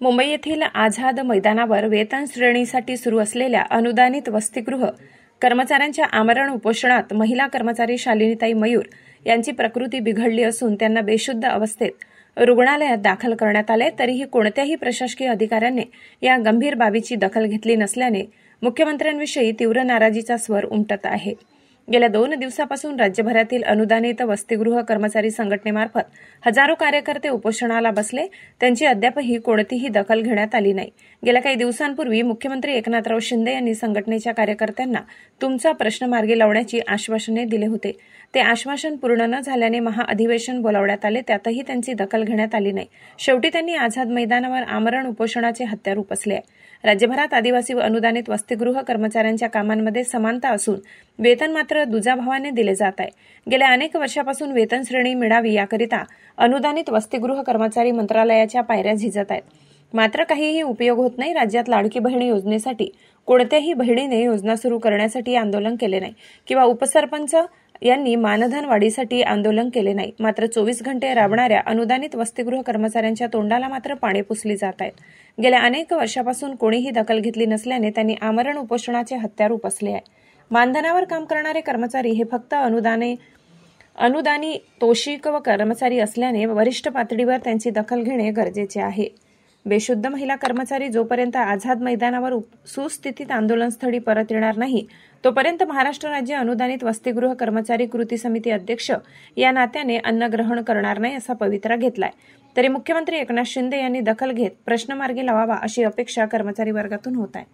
मुंबई येथील आझाद मैदानावर वेतन श्रेणीसाठी सुरू असलेल्या अनुदानित वसतिगृह कर्मचाऱ्यांच्या आमरण उपोषणात महिला कर्मचारी शालिनीताई मयूर यांची प्रकृती बिघडली असून त्यांना बेशुद्ध अवस्थेत रुग्णालयात दाखल करण्यात आले, तरीही कोणत्याही प्रशासकीय अधिकाऱ्यांनी या गंभीर बाबीची दखल घेतली नसल्याने मुख्यमंत्र्यांविषयी तीव्र नाराजीचा स्वर उमटत आहे। गेल्या 2 दिवसापासून राज्यभरातील अनुदानित वसतिगृह कर्मचारी संघटनेमार्फत हजारो कार्यकर्ते उपोषणाला बसले, त्यांची अद्यापही कोणतीही दखल घेण्यात आली नाही। गेल्या काही दिवसांपूर्वी मुख्यमंत्री एकनाथराव शिंदे यांनी संघटनेच्या कार्यकर्त्यांना तुमचा प्रश्न मार्गी लावण्याची आश्वासने दिले होते। ते आश्वासन पूर्ण न झाल्याने महाअधिवेशन बोलावण्यात आले, त्यातही त्यांची दखल घेण्यात आली नाही। शेवटी त्यांनी आझाद मैदानावर आमरण उपोषणाचे हत्यार उपसले आहे। राज्यभरात आदिवासी व अनुदानित वसतिगृह कर्मचाऱ्यांच्या कामांमध्ये समानता असून वेतन मात्र दुजाभावाने दिले जात आहे। गेल्या अनेक वर्षापासून वेतन श्रेणी मिळावी याकरिता अनुदानित वसतिगृह कर्मचारी मंत्रालयाच्या पायऱ्या झिजत आहेत, मात्र काहीही उपयोग होत नाही। राज्यात लाडकी बहीण योजनेसाठी कोणत्याही बहिणीने योजना सुरू करण्यासाठी आंदोलन केले नाही किंवा उपसरपंच यांनी मानधन वाढीसाठी आंदोलन केले नाही, मात्र 24 घंटे राबणाऱ्या अनुदानित वसतिगृह कर्मचाऱ्यांच्या तोंडाला मात्र पाणी पुसली जात आहेत। गेल्या अनेक वर्षापासून कोणीही दखल घेतली नसल्याने त्यांनी आमरण उपोषणाचे हत्यार उपसले आहे। मानधनावर काम करणारे कर्मचारी हे फक्त अनुदानी तोशिक व कर्मचारी असल्याने वरिष्ठ पातळीवर त्यांची दखल घेणे गरजेचे आहे। बेशुद्ध महिला कर्मचारी जोपर्यंत आझाद मैदानावर सुस्थितीत आंदोलनस्थळी परत येणार नाही, तोपर्यंत महाराष्ट्र राज्य अनुदानित वसतिगृह कर्मचारी कृती समिती अध्यक्ष या नात्याने अन्न ग्रहण करणार नाही असा पवित्रा घेतलाय। तरी मुख्यमंत्री एकनाथ शिंदे यांनी दखल घेत प्रश्न मार्गी लावावा अशी अपेक्षा कर्मचारी वर्गातून होत आहे।